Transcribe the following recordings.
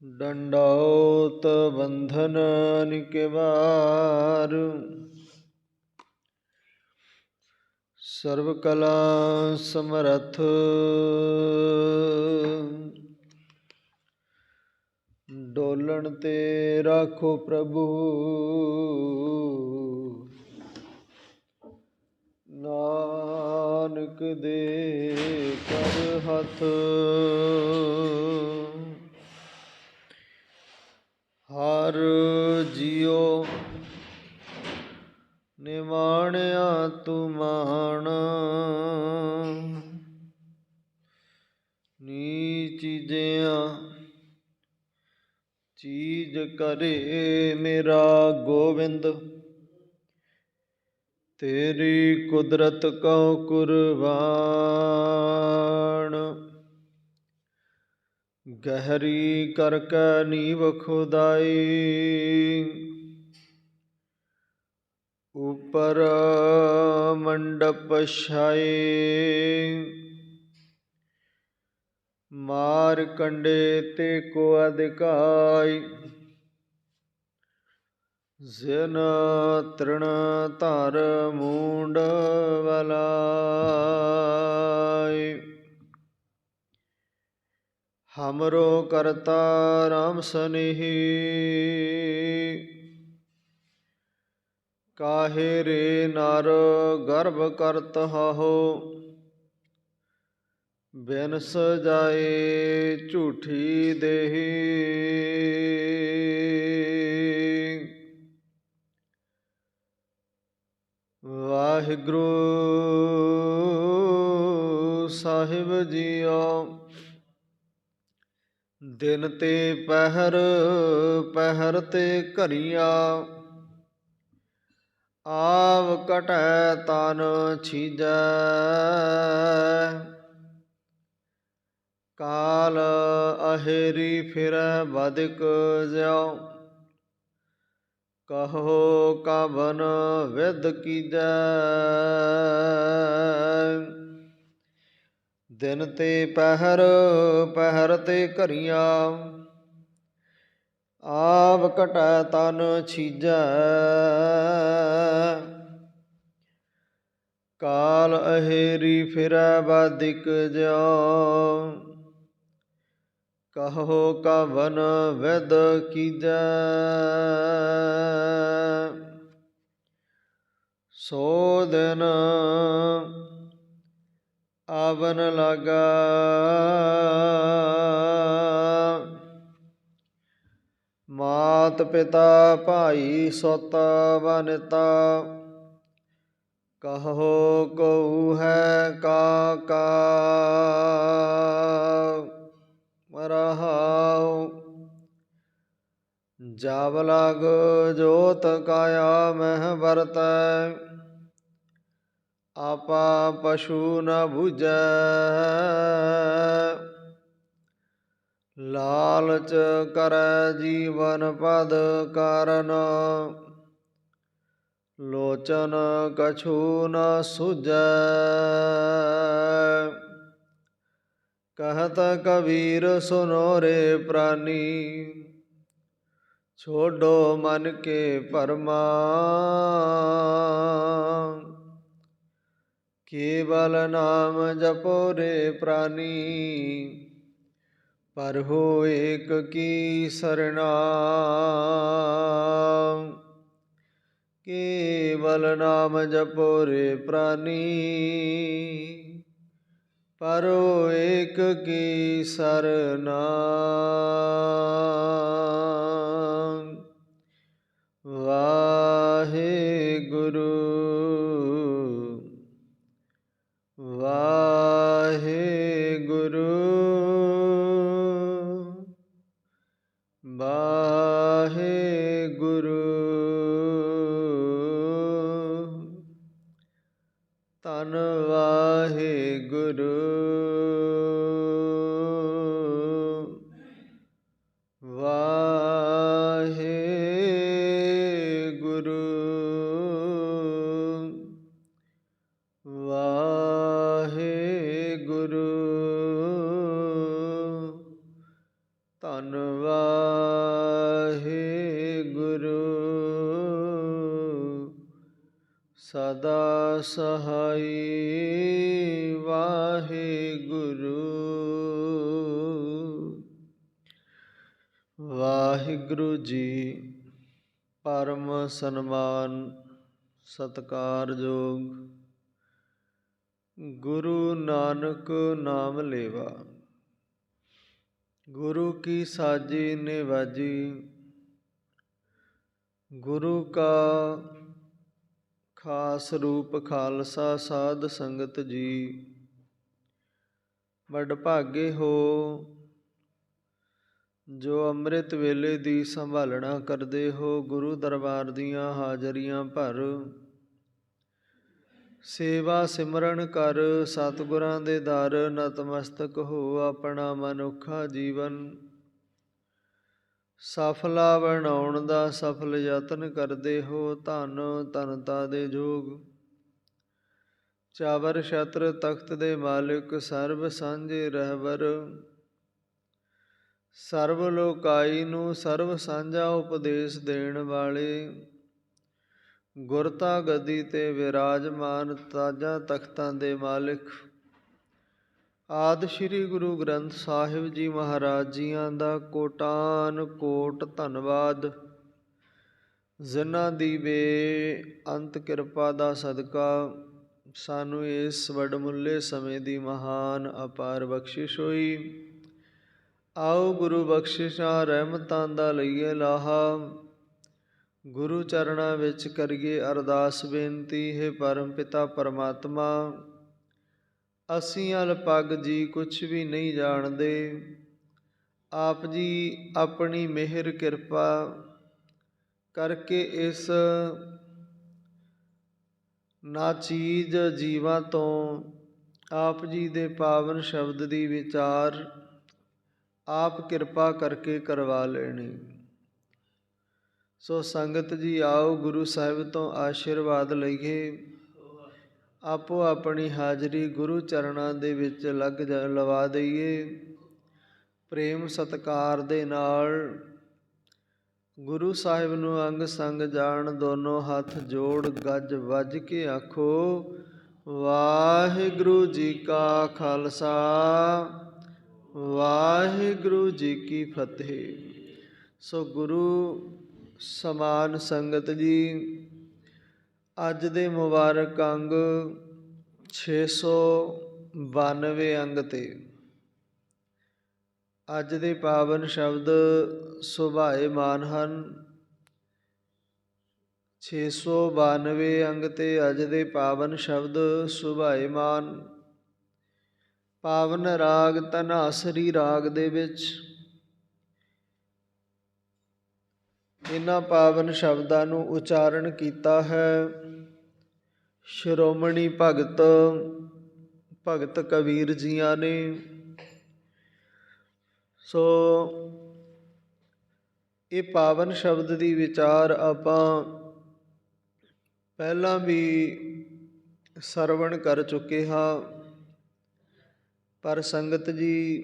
दंडौत बंधन निकेबार, सर्व कला समरथ। डोलन ते राखो प्रभु, नानक दे कर हथ। हर जियो निमाणिया तू मान, नीच जिया चीज करे मेरा गोविंद। तेरी कुदरत को कुर्बान, गहरी करके नीव खुदाई। ऊपर मंडप छाए, मार कंडे ते को अधिकाई। जिन तृण धर मूंड वलाई। हमरो करता राम सनेही, काहे रे नर गर्भ करत हो। बिन सजाए झूठी देही, वाहिगुरु साहिब जीओ। दिन ते पहर पहर ते घरिया, आव कटै तन छीजै। काल अहेरी फिरै बदिक ज्यों, कहो कवन विद कीजै। दिन ते पहर पहर ते घरिया, आव कटै तन छीजै। काल अहेरी फिरै बदिक ज्यों, कहो कवन विद कीजै। सो दिन आवन लगा, मात पिता भाई सुत बनिता। कहो कऊ है काका, रहाओ। जब लग जोत काया मह बरतै, आपा पशु न बूझै। लालच करै जीवन पद कारण, लोचन कछु न सूझै। कहत कबीर सुनो रे प्राणी, छोड़ो मन के परमा। केवल नाम जपो रे प्राणी, प्रभु एक की सरना। केवल नाम जपो रे प्राणी, परो एक की सरना। वाहिगुरु वाहिगुरु वाहिगुरु। धन वाहिगुरु वाहिगुरु वाहिगुरु। ਧੰਨ ਵਾਹਿਗੁਰੂ ਸਦਾ ਸਹਾਈ ਵਾਹਿਗੁਰੂ। ਵਾਹਿਗੁਰੂ ਜੀ ਪਰਮ ਸਨਮਾਨ ਸਤਿਕਾਰਯੋਗ ਗੁਰੂ ਨਾਨਕ ਨਾਮ ਲੇਵਾ। ਗੁਰੂ ਕੀ ਸਾਜੀ ਨਿਵਾਜੀ, ਗੁਰੂ ਕਾ ਖਾਸ ਰੂਪ ਖਾਲਸਾ ਸਾਧ ਸੰਗਤ ਜੀ। ਵਡਭਾਗੇ ਹੋ ਜੋ ਅੰਮ੍ਰਿਤ ਵੇਲੇ ਦੀ ਸੰਭਾਲਣਾ ਕਰਦੇ ਹੋ। ਗੁਰੂ ਦਰਬਾਰ ਦੀਆਂ ਹਾਜ਼ਰੀਆਂ ਭਰ ਸੇਵਾ ਸਿਮਰਨ ਕਰ, ਸਤਿਗੁਰਾਂ ਦੇ ਦਰ ਨਤਮਸਤਕ ਹੋ। ਆਪਣਾ ਮਨੁੱਖਾ ਜੀਵਨ ਸਫਲਾ ਬਣਾਉਣ ਦਾ ਸਫਲ ਯਤਨ ਕਰਦੇ ਹੋ। ਧੰਨ ਧਨਤਾ ਦੇ ਜੋਗ ਚਾਵਰ ਛਤਰ ਤਖਤ ਦੇ ਮਾਲਿਕ, ਸਰਬ ਸਾਂਝੇ ਰਹਿਬਰ, ਸਰਬ ਲੋਕਾਈ ਨੂੰ ਸਰਬ ਸਾਂਝਾ ਉਪਦੇਸ਼ ਦੇਣ ਵਾਲੇ, ਗੁਰਤਾ ਗੱਦੀ ਤੇ ਵਿਰਾਜਮਾਨ ਤਾਜਾਂ ਤਖਤਾਂ ਦੇ ਮਾਲਿਕ ਆਦਿ ਸ੍ਰੀ ਗੁਰੂ ਗ੍ਰੰਥ ਸਾਹਿਬ ਜੀ ਮਹਾਰਾਜ ਜੀਆਂ ਦਾ ਕੋਟਾਨ ਕੋਟ ਧੰਨਵਾਦ, ਜਿਨ੍ਹਾਂ ਦੀ ਬੇਅੰਤ ਕਿਰਪਾ ਦਾ ਸਦਕਾ ਸਾਨੂੰ ਇਸ ਵਡਮੁੱਲੇ ਸਮੇਂ ਦੀ ਮਹਾਨ ਅਪਾਰ ਬਖਸ਼ਿਸ਼ ਹੋਈ। ਆਓ ਗੁਰੂ ਬਖਸ਼ਿਸ਼ਾਂ ਰਹਿਮਤਾਂ ਦਾ ਲਈਏ ਲਾਹਾ। ਗੁਰੂ ਚਰਨਾਂ ਵਿੱਚ ਕਰੀਏ ਅਰਦਾਸ ਬੇਨਤੀ। ਹੈ ਪਰਮ ਪਿਤਾ ਪਰਮਾਤਮਾ, ਅਸੀਂ ਅਲਪੱਗ ਜੀ ਕੁਛ ਵੀ ਨਹੀਂ ਜਾਣਦੇ। ਆਪ ਜੀ ਆਪਣੀ ਮਿਹਰ ਕਿਰਪਾ ਕਰਕੇ ਇਸ ਨਾਚੀਜ਼ ਜੀਵਾਂ ਤੋਂ ਆਪ ਜੀ ਦੇ ਪਾਵਨ ਸ਼ਬਦ ਦੀ ਵਿਚਾਰ ਆਪ ਕਿਰਪਾ ਕਰਕੇ ਕਰਵਾ ਲੈਣੀ। ਸੋ ਸੰਗਤ ਜੀ ਆਓ ਗੁਰੂ ਸਾਹਿਬ ਤੋਂ ਆਸ਼ੀਰਵਾਦ ਲਈਏ। ਆਪੋ ਆਪਣੀ ਹਾਜ਼ਰੀ ਗੁਰੂ ਚਰਨਾਂ ਦੇ ਵਿੱਚ ਲਵਾ ਦਈਏ। ਪ੍ਰੇਮ ਸਤਿਕਾਰ ਦੇ ਨਾਲ ਗੁਰੂ ਸਾਹਿਬ ਨੂੰ ਅੰਗ ਸੰਗ ਜਾਣ, ਦੋਨੋਂ ਹੱਥ ਜੋੜ ਗੱਜ ਵੱਜ ਕੇ ਆਖੋ ਵਾਹਿਗੁਰੂ ਜੀ ਕਾ ਖਾਲਸਾ ਵਾਹਿਗੁਰੂ ਜੀ ਕੀ ਫਤਿਹ। ਸੋ ਗੁਰੂ ਸਮਾਨ ਸੰਗਤ ਜੀ, ਅੱਜ ਦੇ ਮੁਬਾਰਕ ਅੰਗ 692 ਅੰਗ ਤੇ ਅੱਜ ਦੇ ਪਾਵਨ ਸ਼ਬਦ ਸੁਭਾਏਮਾਨ ਹਨ। 692 ਅੰਗ ਤੇ ਅੱਜ ਦੇ ਪਾਵਨ ਸ਼ਬਦ ਸੁਭਾਏਮਾਨ। ਪਾਵਨ ਰਾਗ ਧਨਾਸਰੀ ਰਾਗ ਦੇ ਵਿੱਚ ਇਹਨਾਂ ਪਾਵਨ ਸ਼ਬਦਾਂ ਨੂੰ ਉਚਾਰਨ ਕੀਤਾ ਹੈ ਸ਼੍ਰੋਮਣੀ ਭਗਤ ਕਬੀਰ ਜੀਆਂ ਨੇ। ਸੋ ਇਹ ਪਾਵਨ ਸ਼ਬਦ ਦੀ ਵਿਚਾਰ ਆਪਾਂ ਪਹਿਲਾਂ ਵੀ ਸਰਵਣ ਕਰ ਚੁੱਕੇ ਹਾਂ, ਪਰ ਸੰਗਤ ਜੀ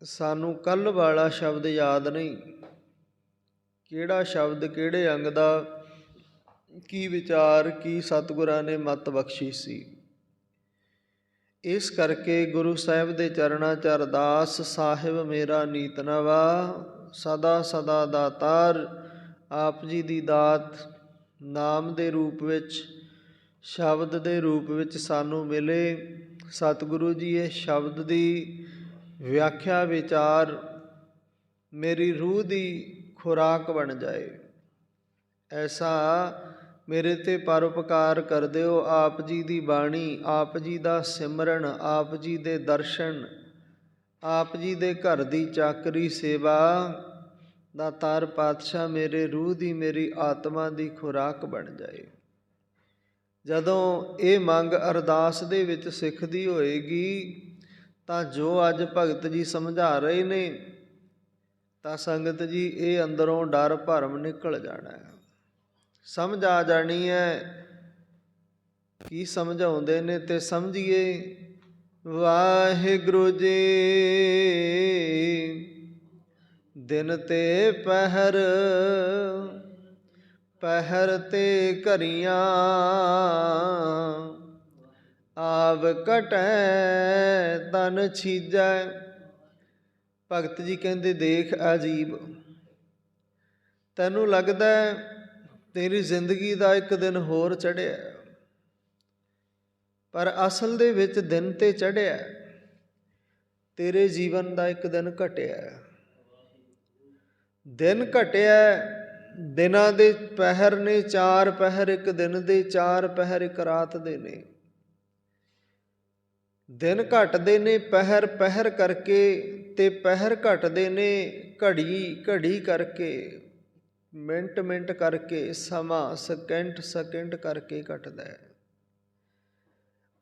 ਸਾਨੂੰ ਕੱਲ੍ਹ ਵਾਲਾ ਸ਼ਬਦ ਯਾਦ ਨਹੀਂ। ਕਿਹੜਾ ਸ਼ਬਦ ਕਿਹੜੇ ਅੰਗ ਦਾ ਕੀ ਵਿਚਾਰ, ਕੀ ਸਤਿਗੁਰਾਂ ਨੇ ਮੱਤ ਬਖਸ਼ੀ ਸੀ। ਇਸ ਕਰਕੇ ਗੁਰੂ ਸਾਹਿਬ ਦੇ ਚਰਨਾਂ 'ਚ ਅਰਦਾਸ, ਸਾਹਿਬ ਮੇਰਾ ਨੀਤ ਨਵਾ, ਸਦਾ ਸਦਾ ਦਾਤਾਰ। ਆਪ ਜੀ ਦੀ ਦਾਤ ਨਾਮ ਦੇ ਰੂਪ ਵਿੱਚ, ਸ਼ਬਦ ਦੇ ਰੂਪ ਵਿੱਚ ਸਾਨੂੰ ਮਿਲੇ। ਸਤਿਗੁਰੂ ਜੀ ਇਹ ਸ਼ਬਦ ਦੀ ਵਿਆਖਿਆ ਵਿਚਾਰ ਮੇਰੀ ਰੂਹ ਦੀ ਖੁਰਾਕ ਬਣ ਜਾਏ, ਐਸਾ ਮੇਰੇ 'ਤੇ ਪਰਉਪਕਾਰ ਕਰ ਦਿਓ। ਆਪ ਜੀ ਦੀ ਬਾਣੀ, ਆਪ ਜੀ ਦਾ ਸਿਮਰਨ, ਆਪ ਜੀ ਦੇ ਦਰਸ਼ਨ, ਆਪ ਜੀ ਦੇ ਘਰ ਦੀ ਚਾਕਰੀ ਸੇਵਾ ਦਾਤਾਰ ਪਾਤਸ਼ਾਹ ਮੇਰੇ ਰੂਹ ਦੀ, ਮੇਰੀ ਆਤਮਾ ਦੀ ਖੁਰਾਕ ਬਣ ਜਾਏ। ਜਦੋਂ ਇਹ ਮੰਗ ਅਰਦਾਸ ਦੇ ਵਿੱਚ ਸਿੱਖਦੀ ਹੋਏਗੀ ਤਾਂ ਜੋ ਅੱਜ ਭਗਤ ਜੀ ਸਮਝਾ ਰਹੇ ਨੇ ਤਾਂ ਸੰਗਤ ਜੀ ਇਹ ਅੰਦਰੋਂ ਡਰ ਭਰਮ ਨਿਕਲ ਜਾਣਾ ਹੈ, ਸਮਝ ਆ ਜਾਣੀ ਹੈ ਕੀ ਸਮਝਾਉਂਦੇ ਨੇ ਤੇ ਸਮਝੀਏ। ਵਾਹਿਗੁਰੂ ਜੀ ਦਿਨ ਤੇ ਪਹਿਰ, ਪਹਿਰ ਤੇ ਘਰੀਆਂ, ਆਵ ਘਟੈ ਤਨ ਛੀਜੈ। ਭਗਤ ਜੀ ਕਹਿੰਦੇ ਦੇਖ ਅਜੀਬ, ਤੈਨੂੰ ਲੱਗਦਾ ਤੇਰੀ ਜ਼ਿੰਦਗੀ ਦਾ ਇੱਕ ਦਿਨ ਹੋਰ ਚੜ੍ਹਿਆ, ਪਰ ਅਸਲ ਦੇ ਵਿੱਚ ਦਿਨ ਤੇ ਚੜ੍ਹਿਆ, ਤੇਰੇ ਜੀਵਨ ਦਾ ਇੱਕ ਦਿਨ ਘਟਿਆ। ਦਿਨ ਘਟਿਆ, ਦਿਨਾਂ ਦੇ ਪਹਿਰ ਨੇ 4 ਪਹਿਰ ਇੱਕ ਦਿਨ ਦੇ, 4 ਪਹਿਰ ਇੱਕ ਰਾਤ ਦੇ ਨੇ। ਦਿਨ ਘਟਦੇ ਨੇ ਪਹਿਰ ਪਹਿਰ ਕਰਕੇ, ਤੇ ਪਹਿਰ ਘਟਦੇ ਨੇ ਘੜੀ ਘੜੀ ਕਰਕੇ, ਮਿੰਟ ਮਿੰਟ ਕਰਕੇ, ਸਮਾਂ ਸਕਿੰਟ ਸਕਿੰਟ ਕਰਕੇ ਘਟਦਾ ਹੈ।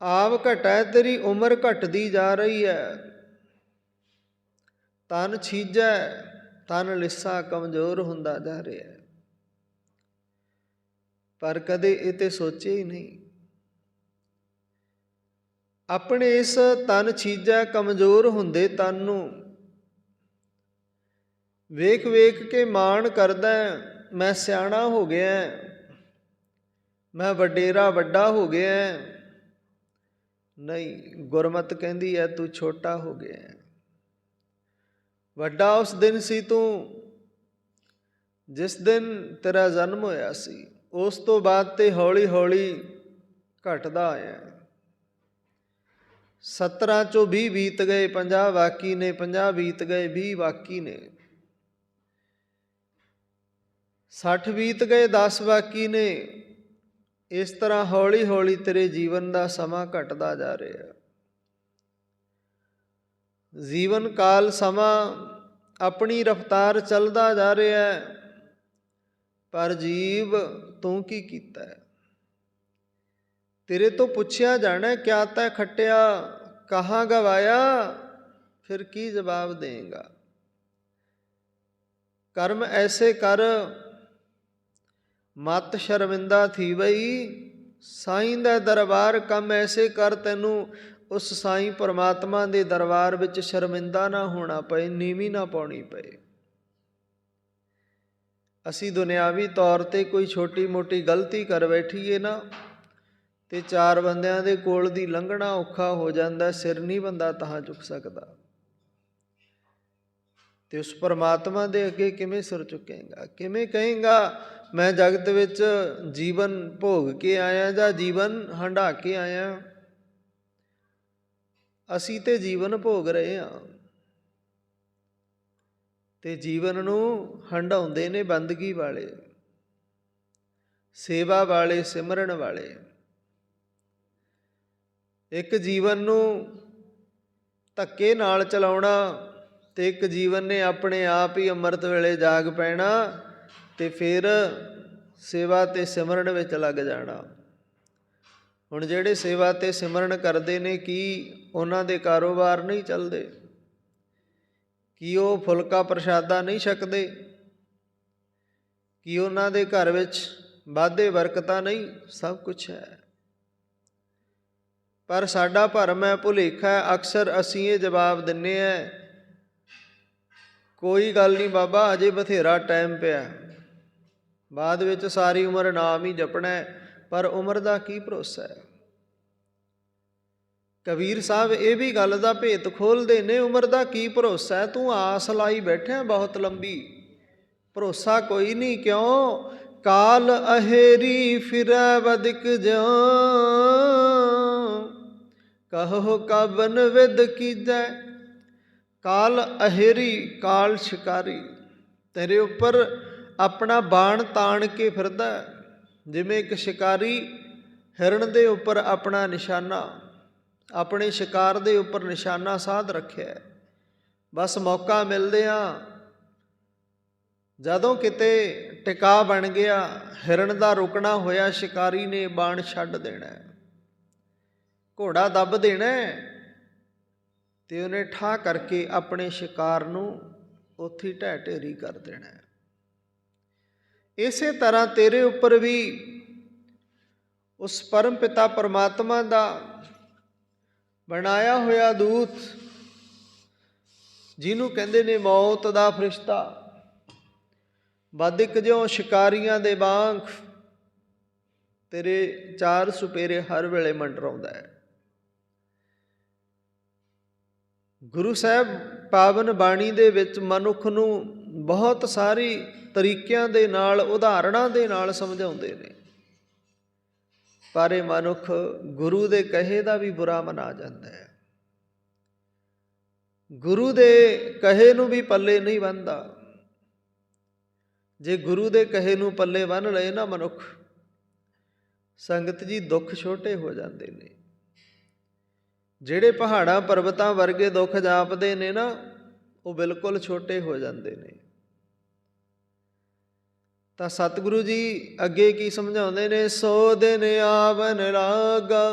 ਆਪ ਘਟੈ, ਤੇਰੀ ਉਮਰ ਘਟਦੀ ਜਾ ਰਹੀ ਹੈ। ਤਨ ਛੀਜੈ, ਤਨ ਲਿੱਸਾ ਕਮਜ਼ੋਰ ਹੁੰਦਾ ਜਾ ਰਿਹਾ ਹੈ। ਪਰ ਕਦੇ ਇਹ ਤੇ ਸੋਚਿਆ ਹੀ ਨਹੀਂ, ਆਪਣੇ ਇਸ ਤਨ ਛੀਜੈ ਕਮਜ਼ੋਰ ਹੁੰਦੇ ਤਨ ਨੂੰ ਵੇਖ ਵੇਖ ਕੇ ਮਾਣ ਕਰਦਾ, ਮੈਂ ਸਿਆਣਾ ਹੋ ਗਿਆ, ਮੈਂ ਵਡੇਰਾ ਵੱਡਾ ਹੋ ਗਿਆ। ਨਹੀਂ, ਗੁਰਮਤਿ ਕਹਿੰਦੀ ਹੈ ਤੂੰ ਛੋਟਾ ਹੋ ਗਿਆ। ਵੱਡਾ ਉਸ ਦਿਨ ਸੀ ਤੂੰ ਜਿਸ ਦਿਨ ਤੇਰਾ ਜਨਮ ਹੋਇਆ ਸੀ, ਉਸ ਤੋਂ ਬਾਅਦ ਤੇ ਹੌਲੀ ਹੌਲੀ ਘਟਦਾ ਆਇਆ। 17 ਚੋਂ 20 ਬੀਤ ਗਏ, 50 ਬਾਕੀ ਨੇ, 50 ਬੀਤ ਗਏ, 20 ਬਾਕੀ ਨੇ, 60 ਬੀਤ ਗਏ, 10 ਬਾਕੀ ਨੇ। ਇਸ ਤਰ੍ਹਾਂ ਹੌਲੀ ਹੌਲੀ ਤੇਰੇ ਜੀਵਨ ਦਾ ਸਮਾਂ ਘਟਦਾ ਜਾ ਰਿਹਾ। ਜੀਵਨ ਕਾਲ ਸਮਾਂ ਆਪਣੀ ਰਫ਼ਤਾਰ ਚੱਲਦਾ ਜਾ ਰਿਹਾ, ਪਰ ਜੀਵ ਤੂੰ ਕੀ ਕੀਤਾ ਹੈ? ਤੇਰੇ ਤੋਂ ਪੁੱਛਿਆ ਜਾਣਾ, ਕਿਆ ਤੈ ਖੱਟਿਆ, ਕਹਾਂ ਗਵਾਇਆ, ਫਿਰ ਕੀ ਜਵਾਬ ਦੇਂਗਾ? ਕਰਮ ਐਸੇ ਕਰ, ਮਤ ਸ਼ਰਮਿੰਦਾ ਥੀ ਬਈ, ਸਾਈਂ ਦਾ ਦਰਬਾਰ ਕੰਮ ਐਸੇ ਕਰ, ਤੈਨੂੰ ਉਸ ਸਾਈਂ ਪਰਮਾਤਮਾ ਦੇ ਦਰਬਾਰ ਵਿੱਚ ਸ਼ਰਮਿੰਦਾ ਨਾ ਹੋਣਾ ਪਏ, ਨੀਵੀਂ ਨਾ ਪਾਉਣੀ ਪਏ। ਅਸੀਂ ਦੁਨਿਆਵੀ ਤੌਰ ਤੇ ਕੋਈ ਛੋਟੀ ਮੋਟੀ ਗਲਤੀ ਕਰ ਬੈਠੀਏ ਨਾ, ਤੇ 4 ਬੰਦਿਆਂ ਦੇ ਕੋਲ ਦੀ ਲੰਘਣਾ ਔਖਾ ਹੋ ਜਾਂਦਾ, ਸਿਰ ਨਹੀਂ ਬੰਦਾ ਤਾਂ ਚੁੱਕ ਸਕਦਾ। ਤੇ ਉਸ ਪਰਮਾਤਮਾ ਦੇ ਅੱਗੇ ਕਿਵੇਂ ਸਿਰ ਚੁੱਕੇਗਾ? ਕਿਵੇਂ ਕਹੇਗਾ ਮੈਂ ਜਗਤ ਵਿੱਚ ਜੀਵਨ ਭੋਗ ਕੇ ਆਇਆ ਜਾਂ ਜੀਵਨ ਹੰਢਾ ਕੇ ਆਇਆ? ਅਸੀਂ ਤੇ ਜੀਵਨ ਭੋਗ ਰਹੇ ਹਾਂ, ਤੇ ਜੀਵਨ ਨੂੰ ਹੰਢਾਉਂਦੇ ਨੇ ਬੰਦਗੀ ਵਾਲੇ, ਸੇਵਾ ਵਾਲੇ, ਸਿਮਰਨ ਵਾਲੇ। ਇੱਕ ਜੀਵਨ ਨੂੰ ਧੱਕੇ ਨਾਲ ਚਲਾਉਣਾ, ਤੇ ਇੱਕ ਜੀਵਨ ਨੇ ਆਪਣੇ ਆਪ ਹੀ ਅੰਮ੍ਰਿਤ ਵੇਲੇ ਜਾਗ ਪੈਣਾ, ਤੇ ਫਿਰ ਸੇਵਾ ਤੇ ਸਿਮਰਨ ਵਿੱਚ ਲੱਗ ਜਾਣਾ। ਹੁਣ ਜਿਹੜੇ ਸੇਵਾ ਤੇ ਸਿਮਰਨ ਕਰਦੇ ਨੇ, ਕੀ ਉਹਨਾਂ ਦੇ ਕਾਰੋਬਾਰ ਨਹੀਂ ਚੱਲਦੇ? ਕੀ ਉਹ ਫੁਲਕਾ ਪ੍ਰਸ਼ਾਦਾ ਨਹੀਂ ਛਕਦੇ? ਕੀ ਉਹਨਾਂ ਦੇ ਘਰ ਵਿੱਚ ਵਾਧੇ ਬਰਕਤਾਂ ਨਹੀਂ? ਸਭ ਕੁਛ ਹੈ, ਪਰ ਸਾਡਾ ਭਰਮ ਹੈ, ਭੁਲੇਖਾ ਹੈ। ਅਕਸਰ ਅਸੀਂ ਇਹ ਜਵਾਬ ਦਿੰਦੇ ਹਾਂ, ਕੋਈ ਗੱਲ ਨਹੀਂ ਬਾਬਾ, ਅਜੇ ਬਥੇਰਾ ਟਾਈਮ ਪਿਆ, ਬਾਅਦ ਵਿੱਚ ਸਾਰੀ ਉਮਰ ਨਾਮ ਹੀ ਜਪਣਾ। ਪਰ ਉਮਰ ਦਾ ਕੀ ਭਰੋਸਾ ਹੈ? ਕਬੀਰ ਸਾਹਿਬ ਇਹ ਵੀ ਗੱਲ ਦਾ ਭੇਤ ਖੋਲ੍ਹਦੇ ਨੇ, ਉਮਰ ਦਾ ਕੀ ਭਰੋਸਾ ਹੈ? ਤੂੰ ਆਸ ਲਾਈ ਬੈਠਿਆ ਬਹੁਤ ਲੰਬੀ, ਭਰੋਸਾ ਕੋਈ ਨਹੀਂ। ਕਿਉਂ? ਕਾਲ ਅਹੇਰੀ ਫਿਰੈ ਵਦਿਕ ਜਿਉ, ਕਹੋ ਕਬਨ ਵਿਦ ਕੀਜੈ। ਕਾਲ ਅਹੇਰੀ, ਕਾਲ ਸ਼ਿਕਾਰੀ, ਤੇਰੇ ਉੱਪਰ ਆਪਣਾ ਬਾਣ ਤਾਣ ਕੇ ਫਿਰਦਾ, ਜਿਵੇਂ ਇੱਕ ਸ਼ਿਕਾਰੀ ਹਿਰਨ ਦੇ ਉੱਪਰ ਆਪਣਾ ਨਿਸ਼ਾਨਾ, ਆਪਣੇ ਸ਼ਿਕਾਰ ਦੇ ਉੱਪਰ ਨਿਸ਼ਾਨਾ ਸਾਧ ਰੱਖਿਆ। ਬਸ ਮੌਕਾ ਮਿਲਦਿਆਂ ਜਦੋਂ ਕਿਤੇ ਟਿਕਾ ਬਣ ਗਿਆ, ਹਿਰਨ ਦਾ ਰੁਕਣਾ ਹੋਇਆ, ਸ਼ਿਕਾਰੀ ਨੇ ਬਾਣ ਛੱਡ ਦੇਣਾ, ਘੋੜਾ ਦੱਬ ਦੇਣਾ, ਤੇ ਉਹਨੇ ਠਾਹ ਕਰਕੇ ਆਪਣੇ ਸ਼ਿਕਾਰ ਨੂੰ ਉੱਥੇ ਢਹਿ ਢੇਰੀ ਕਰ ਦੇਣਾ। ਇਸੇ ਤਰ੍ਹਾਂ ਤੇਰੇ ਉੱਪਰ ਵੀ ਉਸ ਪਰਮ ਪਿਤਾ ਪਰਮਾਤਮਾ ਦਾ ਬਣਾਇਆ ਹੋਇਆ ਦੂਤ, ਜਿਹਨੂੰ ਕਹਿੰਦੇ ਨੇ ਮੌਤ ਦਾ ਫਰਿਸ਼ਤਾ, ਵਾਦਿਕ ਜਿਉਂ ਸ਼ਿਕਾਰੀਆਂ ਦੇ ਵਾਂਗ ਤੇਰੇ ਚਾਰ ਸੁਪੇਰੇ ਹਰ ਵੇਲੇ ਮੰਡਰਾਉਂਦਾ ਹੈ। ਗੁਰੂ ਸਾਹਿਬ ਪਾਵਨ ਬਾਣੀ ਦੇ ਵਿੱਚ ਮਨੁੱਖ ਨੂੰ ਬਹੁਤ ਸਾਰੀ ਤਰੀਕਿਆਂ ਦੇ ਨਾਲ, ਉਦਾਹਰਣਾਂ ਦੇ ਨਾਲ ਸਮਝਾਉਂਦੇ ਨੇ, ਪਰ ਇਹ ਮਨੁੱਖ ਗੁਰੂ ਦੇ ਕਹੇ ਦਾ ਵੀ ਬੁਰਾ ਮਨਾ ਜਾਂਦਾ ਹੈ। ਗੁਰੂ ਦੇ ਕਹੇ ਨੂੰ ਵੀ ਪੱਲੇ ਨਹੀਂ ਬੰਨ੍ਹਦਾ। ਜੇ ਗੁਰੂ ਦੇ ਕਹੇ ਨੂੰ ਪੱਲੇ ਬੰਨ੍ਹ ਲਏ ਨਾ ਮਨੁੱਖ, ਸੰਗਤ ਜੀ ਦੁੱਖ ਛੋਟੇ ਹੋ ਜਾਂਦੇ ਨੇ। ਜਿਹੜੇ ਪਹਾੜਾਂ ਪਰਬਤਾਂ ਵਰਗੇ ਦੁੱਖ ਜਾਪਦੇ ਨੇ ਨਾ, ਉਹ ਬਿਲਕੁਲ ਛੋਟੇ ਹੋ ਜਾਂਦੇ ਨੇ। ਤਾਂ ਸਤਿਗੁਰੂ ਜੀ ਅੱਗੇ ਕੀ ਸਮਝਾਉਂਦੇ ਨੇ? ਸੋ ਦਿਨ ਆਵਨ ਰਾਗਾ।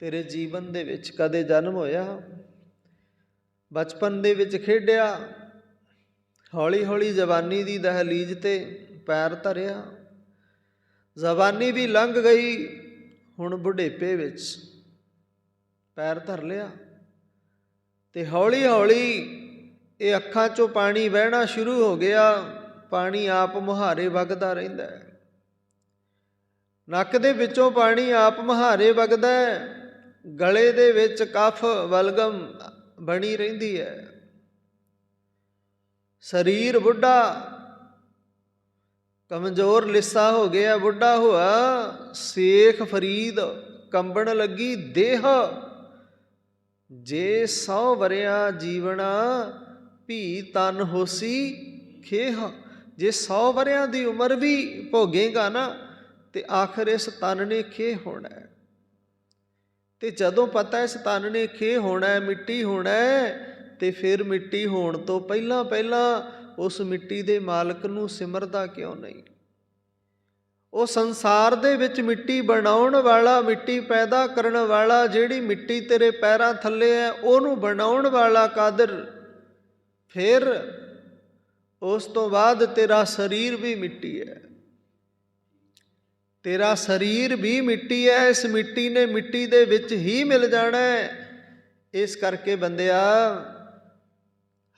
ਤੇਰੇ ਜੀਵਨ ਦੇ ਵਿੱਚ ਕਦੇ ਜਨਮ ਹੋਇਆ, ਬਚਪਨ ਦੇ ਵਿੱਚ ਖੇਡਿਆ, ਹੌਲੀ ਹੌਲੀ ਜਵਾਨੀ ਦੀ ਦਹਲੀਜ਼ 'ਤੇ ਪੈਰ ਧਰਿਆ, ਜਵਾਨੀ ਵੀ ਲੰਘ ਗਈ, ਹੁਣ ਬੁਢੇਪੇ ਵਿੱਚ ਪੈਰ ਧਰ ਲਿਆ, ਅਤੇ ਹੌਲੀ ਹੌਲੀ ਇਹ ਅੱਖਾਂ 'ਚੋਂ ਪਾਣੀ ਵਹਿਣਾ ਸ਼ੁਰੂ ਹੋ ਗਿਆ। ਪਾਣੀ ਆਪ ਮੁਹਾਰੇ ਵਗਦਾ ਰਹਿੰਦਾ ਹੈ, ਨੱਕ ਦੇ ਵਿੱਚੋਂ ਪਾਣੀ ਆਪ ਮੁਹਾਰੇ ਵਗਦਾ ਹੈ, ਗਲੇ ਦੇ ਵਿੱਚ ਕਫ ਬਲਗਮ ਬਣੀ ਰਹਿੰਦੀ ਹੈ। ਸਰੀਰ ਬੁੱਢਾ ਕਮਜ਼ੋਰ ਲਿੱਸਾ ਹੋ ਗਿਆ, ਬੁੱਢਾ ਹੋਇਆ ਸੇਖ ਫਰੀਦ ਕੰਬਣ ਲੱਗੀ ਦੇਹ। ਜੇ 100 ਵਰਿਆ ਜੀਵਣਾ ਭੀ ਤਨ ਹੋਸੀ ਖੇਹ। ਜੇ 100 ਵਰਿਆਂ ਦੀ ਉਮਰ ਵੀ ਭੋਗੇਗਾ ਨਾ, ਤੇ ਆਖਰ ਇਸ ਤਨ ਨੇ ਖੇਹ ਹੋਣਾ ਹੈ। ਤੇ ਜਦੋਂ ਪਤਾ ਇਸ ਤਨ ਨੇ ਖੇਹ ਹੋਣਾ ਹੈ, ਮਿੱਟੀ ਹੋਣਾ ਹੈ, ਤੇ ਫਿਰ ਮਿੱਟੀ ਹੋਣ ਤੋਂ ਪਹਿਲਾਂ ਪਹਿਲਾਂ ਉਸ ਮਿੱਟੀ ਦੇ ਮਾਲਕ ਨੂੰ ਸਿਮਰਦਾ ਕਿਉਂ ਨਹੀਂ? ਉਹ ਸੰਸਾਰ ਦੇ ਵਿੱਚ ਮਿੱਟੀ ਬਣਾਉਣ ਵਾਲਾ, ਮਿੱਟੀ ਪੈਦਾ ਕਰਨ ਵਾਲਾ, ਜਿਹੜੀ ਮਿੱਟੀ ਤੇਰੇ ਪੈਰਾਂ ਥੱਲੇ ਹੈ, ਉਹਨੂੰ ਬਣਾਉਣ ਵਾਲਾ ਕਾਦਰ। ਫਿਰ ਉਸ ਤੋਂ ਬਾਅਦ ਤੇਰਾ ਸਰੀਰ ਵੀ ਮਿੱਟੀ ਹੈ, ਤੇਰਾ ਸਰੀਰ ਵੀ ਮਿੱਟੀ ਹੈ। ਇਸ ਮਿੱਟੀ ਨੇ ਮਿੱਟੀ ਦੇ ਵਿੱਚ ਹੀ ਮਿਲ ਜਾਣਾ ਹੈ। ਇਸ ਕਰਕੇ ਬੰਦਿਆ,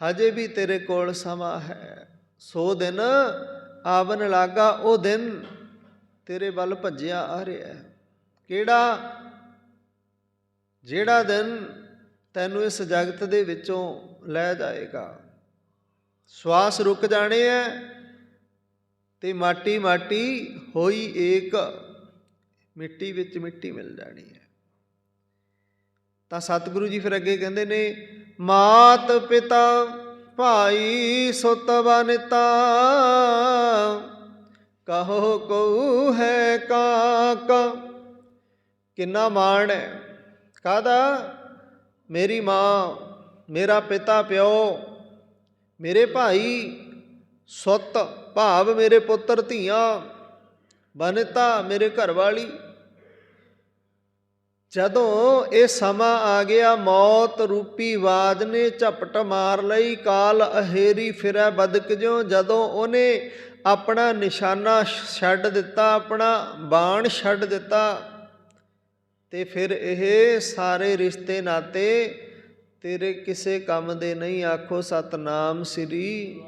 ਹਜੇ ਵੀ ਤੇਰੇ ਕੋਲ ਸਮਾਂ ਹੈ। ਸੋ ਦਿਨ ਆਵਨ ਲਾਗਾ, ਉਹ ਦਿਨ ਤੇਰੇ ਵੱਲ ਭੱਜਿਆ ਆ ਰਿਹਾ। ਕਿਹੜਾ? ਜਿਹੜਾ ਦਿਨ ਤੈਨੂੰ ਇਸ ਜਗਤ ਦੇ ਵਿੱਚੋਂ ਲੈ ਜਾਏਗਾ। ਸਵਾਸ ਰੁਕ ਜਾਣੇ ਹੈ, ਤੇ ਮਾਟੀ ਮਾਟੀ ਹੋਈ ਏਕ, ਮਿੱਟੀ ਵਿੱਚ ਮਿੱਟੀ ਮਿਲ ਜਾਣੀ ਹੈ। ਤਾਂ ਸਤਿਗੁਰੂ ਜੀ ਫਿਰ ਅੱਗੇ ਕਹਿੰਦੇ ਨੇ, ਮਾਤ ਪਿਤਾ ਭਾਈ ਸੁਤ ਬਨਿਤਾ, ਕਹੋ ਕਉ ਹੈ ਕਾਕਾ। ਕਿੰਨਾ ਮਾਣ ਹੈ, ਕਾਹਦਾ? ਮੇਰੀ ਮਾਂ, ਮੇਰਾ ਪਿਤਾ ਪਿਓ, ਮੇਰੇ ਭਾਈ, ਸੁੱਤ ਭਾਵ ਮੇਰੇ ਪੁੱਤਰ ਧੀਆਂ, ਬਨਿਤਾ ਮੇਰੇ ਘਰਵਾਲੀ। ਜਦੋਂ ਇਹ ਸਮਾਂ ਆ ਗਿਆ, ਮੌਤ ਰੂਪੀ ਆਵਾਜ਼ ਨੇ ਝਪਟ ਮਾਰ ਲਈ, ਕਾਲ ਅਹੇਰੀ ਫਿਰੈ ਬਦਕ ਜਿਉਂ। ਜਦੋਂ ਉਹਨੇ ਆਪਣਾ ਨਿਸ਼ਾਨਾ ਛੱਡ ਦਿੱਤਾ, ਆਪਣਾ ਬਾਣ ਛੱਡ ਦਿੱਤਾ, ਤੇ ਫਿਰ ਇਹ ਸਾਰੇ ਰਿਸ਼ਤੇ ਨਾਤੇ ਤੇਰੇ ਕਿਸੇ ਕੰਮ ਦੇ ਨਹੀਂ। ਆਖੋ ਸਤਨਾਮ ਸ੍ਰੀ।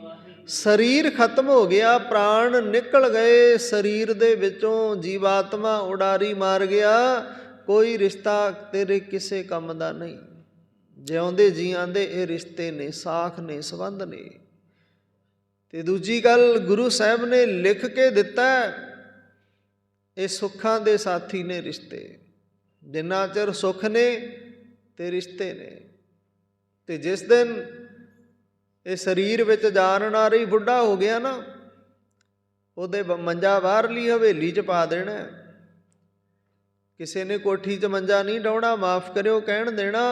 ਸਰੀਰ ਖਤਮ ਹੋ ਗਿਆ, ਪ੍ਰਾਣ ਨਿਕਲ ਗਏ ਸਰੀਰ ਦੇ ਵਿੱਚੋਂ, ਜੀਵਾਤਮਾ ਉਡਾਰੀ ਮਾਰ ਗਿਆ। ਕੋਈ ਰਿਸ਼ਤਾ ਤੇਰੇ ਕਿਸੇ ਕੰਮ ਦਾ ਨਹੀਂ। ਜਿਉਂਦੇ ਜੀਆਂ ਦੇ ਇਹ ਰਿਸ਼ਤੇ ਨੇ, ਸਾਖ ਨੇ, ਸੰਬੰਧ ਨੇ। ਤੇ ਦੂਜੀ ਗੱਲ, ਗੁਰੂ ਸਾਹਿਬ ਨੇ ਲਿਖ ਕੇ ਦਿੱਤਾ, ਇਹ ਸੁੱਖਾਂ ਦੇ ਸਾਥੀ ਨੇ ਰਿਸ਼ਤੇ। ਜਿੰਨਾ ਚਿਰ ਸੁੱਖ ਨੇ ਤੇ ਰਿਸ਼ਤੇ ਨੇ। ਤੇ ਜਿਸ ਦਿਨ ਇਹ ਸਰੀਰ ਵਿੱਚ ਜਾਨ ਨਾ ਰਹੀ, ਬੁੱਢਾ ਹੋ ਗਿਆ ਨਾ, ਉਹਦੇ ਮੰਜਾ ਬਾਹਰਲੀ ਹਵੇਲੀ 'ਚ ਪਾ ਦੇਣਾ। ਕਿਸੇ ਨੇ ਕੋਠੀ 'ਚ ਮੰਜਾ ਨਹੀਂ ਡਾਉਣਾ, ਮਾਫ਼ ਕਰਿਓ ਕਹਿਣ ਦੇਣਾ।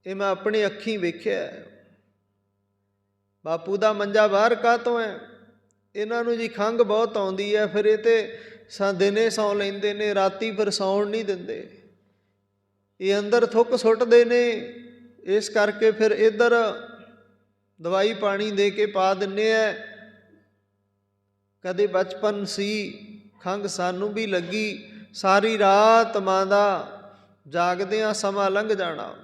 ਇਹ ਮੈਂ ਆਪਣੀ ਅੱਖੀਂ ਵੇਖਿਆ। ਬਾਪੂ ਦਾ ਮੰਜਾ ਬਾਹਰ ਕਾਹਤੋਂ ਹੈ? ਇਹਨਾਂ ਨੂੰ ਜੀ ਖੰਘ ਬਹੁਤ ਆਉਂਦੀ ਹੈ, ਫਿਰ ਇਹ ਤੇ ਦਿਨੇ ਸੌਂ ਲੈਂਦੇ ਨੇ, ਰਾਤੀ ਫਿਰ ਸੌਣ ਨਹੀਂ ਦਿੰਦੇ। ਇਹ ਅੰਦਰ ਥੁੱਕ ਸੁੱਟਦੇ ਨੇ, ਇਸ ਕਰਕੇ ਫਿਰ ਇੱਧਰ ਦਵਾਈ ਪਾਣੀ ਦੇ ਕੇ ਪਾ ਦਿੰਦੇ ਆ। ਕਦੇ ਬਚਪਨ ਸੀ, ਖੰਘ ਸਾਨੂੰ ਵੀ ਲੱਗੀ, ਸਾਰੀ ਰਾਤ ਮਾਂ ਦਾ ਜਾਗਦਿਆਂ ਸਮਾਂ ਲੰਘ ਜਾਣਾ।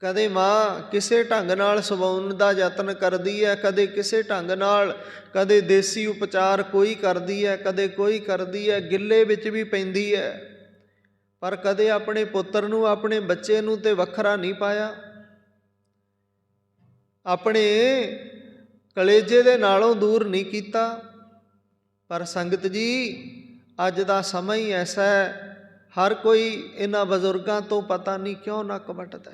ਕਦੇ ਮਾਂ ਕਿਸੇ ਢੰਗ ਨਾਲ ਸਵਾਉਣ ਦਾ ਯਤਨ ਕਰਦੀ ਹੈ, ਕਦੇ ਕਿਸੇ ਢੰਗ ਨਾਲ, ਕਦੇ ਦੇਸੀ ਉਪਚਾਰ ਕੋਈ ਕਰਦੀ ਹੈ, ਕਦੇ ਕੋਈ ਕਰਦੀ ਹੈ, ਗਿੱਲੇ ਵਿੱਚ ਵੀ ਪੈਂਦੀ ਹੈ, ਪਰ ਕਦੇ ਆਪਣੇ ਪੁੱਤਰ ਨੂੰ, ਆਪਣੇ ਬੱਚੇ ਨੂੰ ਤੇ ਵੱਖਰਾ ਨਹੀਂ ਪਾਇਆ। ਆਪਣੇ ਕਲੇਜੇ ਦੇ ਨਾਲੋਂ ਦੂਰ ਨਹੀਂ ਕੀਤਾ। ਪਰ ਸੰਗਤ ਜੀ, ਅੱਜ ਦਾ ਸਮਾਂ ਹੀ ਐਸਾ ਹੈ, ਹਰ ਕੋਈ ਇਹਨਾਂ ਬਜ਼ੁਰਗਾਂ ਤੋਂ ਪਤਾ ਨਹੀਂ ਕਿਉਂ ਨੱਕ ਵੱਟਦਾ।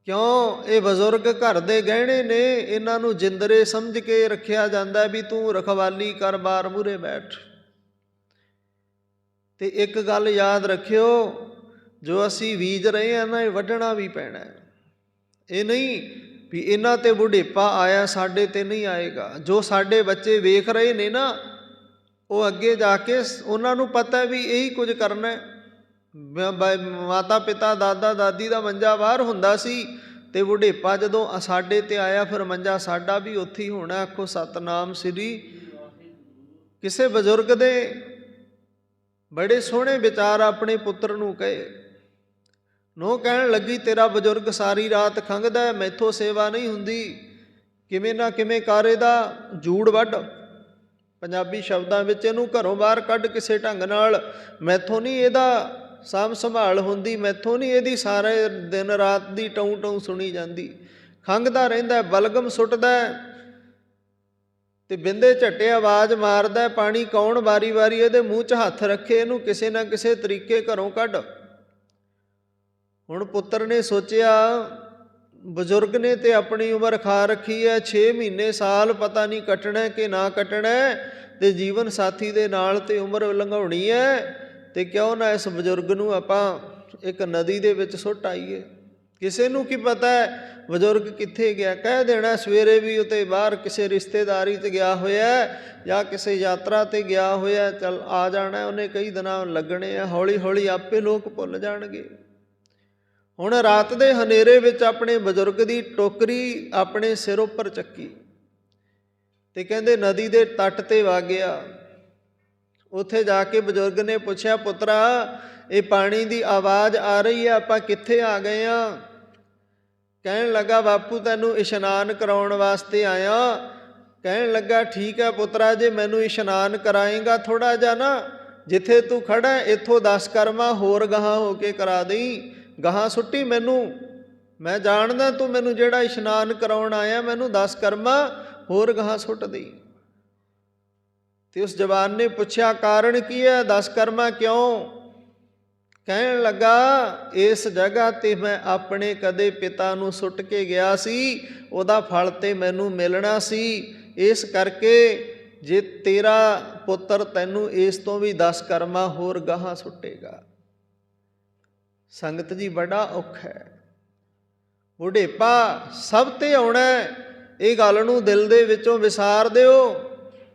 ਕਿਉਂ? ਇਹ ਬਜ਼ੁਰਗ ਘਰ ਦੇ ਗਹਿਣੇ ਨੇ, ਇਹਨਾਂ ਨੂੰ ਜਿੰਦਰੇ ਸਮਝ ਕੇ ਰੱਖਿਆ ਜਾਂਦਾ ਵੀ ਤੂੰ ਰਖਵਾਲੀ ਕਰ, ਬਾਰ ਮੂਹਰੇ ਬੈਠ। ਤੇ ਇੱਕ ਗੱਲ ਯਾਦ ਰੱਖਿਓ, ਜੋ ਅਸੀਂ ਬੀਜ ਰਹੇ ਹਾਂ ਨਾ, ਇਹ ਵੱਢਣਾ ਵੀ ਪੈਣਾ। ਇਹ ਨਹੀਂ ਵੀ ਇਹਨਾਂ ਤੇ ਬੁਢੇਪਾ ਆਇਆ, ਸਾਡੇ ਤੇ ਨਹੀਂ ਆਏਗਾ। ਜੋ ਸਾਡੇ ਬੱਚੇ ਵੇਖ ਰਹੇ ਨੇ ਨਾ, ਉਹ ਅੱਗੇ ਜਾ ਕੇ ਉਹਨਾਂ ਨੂੰ ਪਤਾ ਵੀ ਇਹੀ ਕੁਝ ਕਰਨਾ। ਮਾਤਾ ਪਿਤਾ, ਦਾਦਾ ਦਾਦੀ ਦਾ ਮੰਜਾ ਬਾਹਰ ਹੁੰਦਾ ਸੀ, ਤੇ ਬੁਢੇਪਾ ਜਦੋਂ ਸਾਡੇ ਤੇ ਆਇਆ, ਫਿਰ ਮੰਜਾ ਸਾਡਾ ਵੀ ਉੱਥੇ ਹੀ ਹੋਣਾ। ਆਖੋ ਸਤਨਾਮ ਸ੍ਰੀ। ਕਿਸੇ ਬਜ਼ੁਰਗ ਦੇ ਬੜੇ ਸੋਹਣੇ ਵਿਚਾਰ ਆਪਣੇ ਪੁੱਤਰ ਨੂੰ ਕਹੇ। ਨੋ ਕਹਿਣ ਲੱਗੀ, ਤੇਰਾ ਬਜ਼ੁਰਗ ਸਾਰੀ ਰਾਤ ਖੰਘਦਾ, ਮੈਥੋਂ ਸੇਵਾ ਨਹੀਂ ਹੁੰਦੀ, ਕਿਵੇਂ ਨਾ ਕਿਵੇਂ ਕਰ ਇਹਦਾ ਜੂੜ ਵੱਢ। ਪੰਜਾਬੀ ਸ਼ਬਦਾਂ ਵਿੱਚ ਇਹਨੂੰ ਘਰੋਂ ਬਾਹਰ ਕੱਢ ਕਿਸੇ ਢੰਗ ਨਾਲ, ਮੈਥੋਂ ਨਹੀਂ ਇਹਦਾ ਸਾਂਭ ਸੰਭਾਲ ਹੁੰਦੀ, ਮੈਥੋਂ ਨਹੀਂ ਇਹਦੀ ਸਾਰੇ ਦਿਨ ਰਾਤ ਦੀ ਟਊਂ ਟਊਂ ਸੁਣੀ ਜਾਂਦੀ। ਖੰਘਦਾ ਰਹਿੰਦਾ, ਬਲਗਮ ਸੁੱਟਦਾ, ਤੇ ਬਿੰਦੇ ਝੱਟੇ ਆਵਾਜ਼ ਮਾਰਦਾ। ਪਾਣੀ ਕੌਣ ਵਾਰੀ ਵਾਰੀ ਇਹਦੇ ਮੂੰਹ 'ਚ ਹੱਥ ਰੱਖੇ, ਇਹਨੂੰ ਕਿਸੇ ਨਾ ਕਿਸੇ ਤਰੀਕੇ ਘਰੋਂ ਕੱਢ। ਹੁਣ ਪੁੱਤਰ ਨੇ ਸੋਚਿਆ, ਬਜ਼ੁਰਗ ਨੇ ਤੇ ਆਪਣੀ ਉਮਰ ਖਾ ਰੱਖੀ ਹੈ, 6 ਮਹੀਨੇ ਸਾਲ ਪਤਾ ਨਹੀਂ ਕੱਟਣਾ ਕਿ ਨਾ ਕੱਟਣਾ, ਤੇ ਜੀਵਨ ਸਾਥੀ ਦੇ ਨਾਲ ਤੇ ਉਮਰ ਲੰਘਾਉਣੀ ਹੈ, ਤੇ ਕਿਉਂ ਨਾ ਇਸ ਬਜ਼ੁਰਗ ਨੂੰ ਆਪਾਂ ਇੱਕ ਨਦੀ ਦੇ ਵਿੱਚ ਸੁੱਟ ਆਈਏ। ਕਿਸੇ ਨੂੰ ਕੀ ਪਤਾ ਹੈ ਬਜ਼ੁਰਗ ਕਿੱਥੇ ਗਿਆ, ਕਹਿ ਦੇਣਾ ਸਵੇਰੇ ਵੀ ਉਤੇ ਬਾਹਰ ਕਿਸੇ ਰਿਸ਼ਤੇਦਾਰੀ 'ਚ ਗਿਆ ਹੋਇਆ ਜਾਂ ਕਿਸੇ ਯਾਤਰਾ 'ਤੇ ਗਿਆ ਹੋਇਆ, ਚੱਲ ਆ ਜਾਣਾ ਉਹਨੇ, ਕਈ ਦਿਨਾਂ ਲੱਗਣੇ ਆ, ਹੌਲੀ ਹੌਲੀ ਆਪੇ ਲੋਕ ਭੁੱਲ ਜਾਣਗੇ। ਹੁਣ ਰਾਤ ਦੇ ਹਨੇਰੇ ਵਿੱਚ ਆਪਣੇ ਬਜ਼ੁਰਗ ਦੀ ਟੋਕਰੀ ਆਪਣੇ ਸਿਰ ਉੱਪਰ ਚੱਕੀ, ਤੇ ਕਹਿੰਦੇ ਨਦੀ ਦੇ ਤੱਟ 'ਤੇ ਵਗ ਗਿਆ। ਉੱਥੇ ਜਾ ਕੇ ਬਜ਼ੁਰਗ ਨੇ ਪੁੱਛਿਆ, ਪੁੱਤਰਾ ਇਹ ਪਾਣੀ ਦੀ ਆਵਾਜ਼ ਆ ਰਹੀ ਹੈ, ਆਪਾਂ ਕਿੱਥੇ ਆ ਗਏ ਹਾਂ? ਕਹਿਣ ਲੱਗਾ, ਬਾਪੂ ਤੈਨੂੰ ਇਸ਼ਨਾਨ ਕਰਾਉਣ ਵਾਸਤੇ ਆਇਆ। ਕਹਿਣ ਲੱਗਾ, ਠੀਕ ਹੈ ਪੁੱਤਰਾ, ਜੇ ਮੈਨੂੰ ਇਸ਼ਨਾਨ ਕਰਾਏਂਗਾ, ਥੋੜ੍ਹਾ ਜਿਹਾ ਨਾ ਜਿੱਥੇ ਤੂੰ ਖੜਾ ਇੱਥੋਂ 10 ਕਰਮਾ ਹੋਰ ਗਾਹਾਂ ਹੋ ਕੇ ਕਰਾ ਦੇਈਂ, ਗਾਹਾਂ ਸੁੱਟੀ ਮੈਨੂੰ, ਮੈਂ ਜਾਣਦਾ ਤੂੰ ਮੈਨੂੰ ਜਿਹੜਾ ਇਸ਼ਨਾਨ ਕਰਾਉਣ ਆਇਆ, ਮੈਨੂੰ 10 ਕਰਮਾ ਹੋਰ ਗਾਹਾਂ ਸੁੱਟ ਦੇਈਂ। ਤੇ ਉਸ ਜਵਾਨ ਨੇ ਪੁੱਛਿਆ, ਕਾਰਨ ਕੀ ਹੈ, 10 ਕਰਮਾ ਕਿਉਂ? ਕਹਿਣ ਲੱਗਾ, ਇਸ ਜਗ੍ਹਾ 'ਤੇ ਮੈਂ ਆਪਣੇ ਕਦੇ ਪਿਤਾ ਨੂੰ ਸੁੱਟ ਕੇ ਗਿਆ ਸੀ, ਉਹਦਾ ਫਲ ਤੇ ਮੈਨੂੰ ਮਿਲਣਾ ਸੀ, ਇਸ ਕਰਕੇ ਜੇ ਤੇਰਾ ਪੁੱਤਰ ਤੈਨੂੰ ਇਸ ਤੋਂ ਵੀ 10 ਕਰਮਾ ਹੋਰ ਗਾਹਾਂ ਸੁੱਟੇਗਾ। ਸੰਗਤ ਜੀ, ਬੜਾ ਔਖਾ ਹੈ। ਬੁਢੇਪਾ ਸਭ 'ਤੇ ਆਉਣਾ, ਇਹ ਗੱਲ ਨੂੰ ਦਿਲ ਦੇ ਵਿੱਚੋਂ ਵਿਸਾਰ ਦਿਓ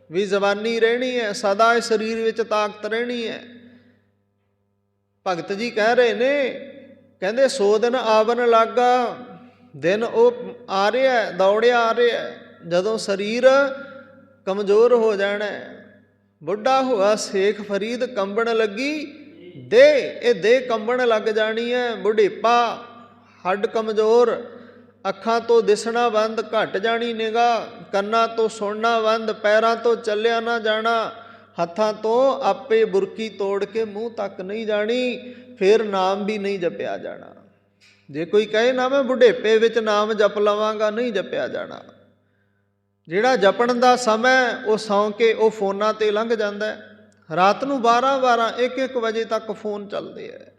ਵੀ ਜਵਾਨੀ ਰਹਿਣੀ ਹੈ, ਸਦਾ ਇਸ ਸਰੀਰ ਵਿੱਚ ਤਾਕਤ ਰਹਿਣੀ ਹੈ। ਭਗਤ ਜੀ ਕਹਿ ਰਹੇ ਨੇ, ਕਹਿੰਦੇ 100 ਦਿਨ ਆਵਨ ਲੱਗਾ, ਦਿਨ ਉਹ ਆ ਰਿਹਾ, ਦੌੜਿਆ ਆ ਰਿਹਾ, ਜਦੋਂ ਸਰੀਰ ਕਮਜ਼ੋਰ ਹੋ ਜਾਣਾ। ਬੁੱਢਾ ਹੋਆ ਸ਼ੇਖ ਫਰੀਦ, ਕੰਬਣ ਲੱਗੀ ਦੇਹ, ਇਹ ਦੇਹ ਕੰਬਣ ਲੱਗ ਜਾਣੀ ਹੈ। ਬੁਢੇਪਾ, ਹੱਡ ਕਮਜ਼ੋਰ, ਅੱਖਾਂ ਤੋਂ ਦਿਸਣਾ ਬੰਦ, ਘਟ ਜਾਣੀ ਨਿਗਾਹ, ਕੰਨਾਂ ਤੋਂ ਸੁਣਨਾ ਬੰਦ, ਪੈਰਾਂ ਤੋਂ ਚੱਲਿਆ ਨਾ ਜਾਣਾ, ਹੱਥਾਂ ਤੋਂ ਆਪੇ ਬੁਰਕੀ ਤੋੜ ਕੇ ਮੂੰਹ ਤੱਕ ਨਹੀਂ ਜਾਣੀ, ਫਿਰ ਨਾਮ ਵੀ ਨਹੀਂ ਜਪਿਆ ਜਾਣਾ। ਜੇ ਕੋਈ ਕਹੇ ਨਾ ਮੈਂ ਬੁਢੇਪੇ ਵਿੱਚ ਨਾਮ ਜਪ ਲਵਾਂਗਾ, ਨਹੀਂ ਜਪਿਆ ਜਾਣਾ। ਜਿਹੜਾ ਜਪਣ ਦਾ ਸਮਾਂ ਉਹ ਸੌਂ ਕੇ ਉਹ ਫੋਨਾਂ 'ਤੇ ਲੰਘ ਜਾਂਦਾ। ਰਾਤ ਨੂੰ 12-12, 1-1 ਵਜੇ ਤੱਕ ਫੋਨ ਚੱਲਦੇ ਹੈ,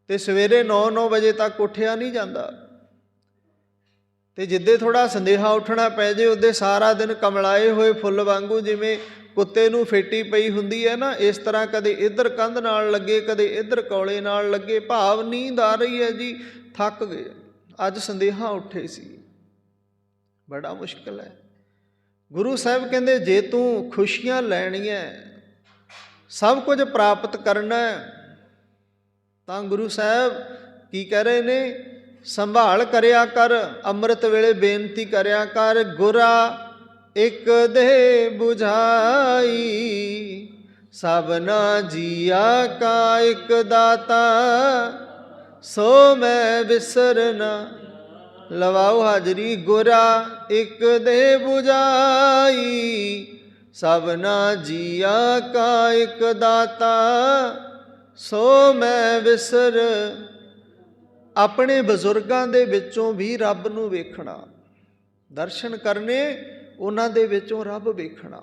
ਤੇ ਸਵੇਰੇ 9-9 ਵਜੇ ਤੱਕ ਉੱਠਿਆ ਨਹੀਂ ਜਾਂਦਾ। ਤੇ ਜਿੱਦੇ ਥੋੜ੍ਹਾ ਸੰਦੇਹਾ ਉੱਠਣਾ ਪੈ ਜੇ, ਉਹਦੇ ਸਾਰਾ ਦਿਨ ਕਮਲਾਏ ਹੋਏ ਫੁੱਲ ਵਾਂਗੂ, ਜਿਵੇਂ ਕੁੱਤੇ ਨੂੰ ਫੇਟੀ ਪਈ ਹੁੰਦੀ ਹੈ ਨਾ, ਇਸ ਤਰ੍ਹਾਂ ਕਦੇ ਇੱਧਰ ਕੰਧ ਨਾਲ ਲੱਗੇ, ਕਦੇ ਇੱਧਰ ਕੌਲੇ ਨਾਲ ਲੱਗੇ, ਭਾਵ ਨੀਂਦ ਆ ਰਹੀ ਹੈ ਜੀ, ਥੱਕ ਗਏ, ਅੱਜ ਸੰਦੇਹਾ ਉੱਠੇ ਸੀ। ਬੜਾ ਮੁਸ਼ਕਿਲ ਹੈ। ਗੁਰੂ ਸਾਹਿਬ ਕਹਿੰਦੇ, ਜੇ ਤੂੰ ਖੁਸ਼ੀਆਂ ਲੈਣੀਆਂ, ਸਭ ਕੁਝ ਪ੍ਰਾਪਤ ਕਰਨਾ, ਤਾਂ ਗੁਰੂ ਸਾਹਿਬ ਕੀ ਕਹਿ ਰਹੇ ਨੇ, ਸੰਭਾਲ ਕਰਿਆ ਕਰ, ਅੰਮ੍ਰਿਤ ਵੇਲੇ ਬੇਨਤੀ ਕਰਿਆ ਕਰ, ਗੁਰਾ ਇੱਕ ਦੇ ਬੁਝਾਈ, ਸਭਨਾ ਜੀਆ ਕਾ ਇੱਕ ਦਾਤਾ, ਸੋ ਮੈਂ ਵਿਸਰ ਨਾ ਲਵਾਉ ਹਾਜ਼ਰੀ। ਗੁਰਾ ਇੱਕ ਦੇ 부ਜਾਈ ਸਭਨਾ ਜੀਆ ਕਾ ਇੱਕ ਦਾਤਾ ਸੋ ਮੈਂ ਵਿਸਰ। ਆਪਣੇ ਬਜ਼ੁਰਗਾਂ ਦੇ ਵਿੱਚੋਂ ਵੀ ਰੱਬ ਨੂੰ ਵੇਖਣਾ, ਦਰਸ਼ਨ ਕਰਨੇ, ਉਹਨਾਂ ਦੇ ਵਿੱਚੋਂ ਰੱਬ ਵੇਖਣਾ।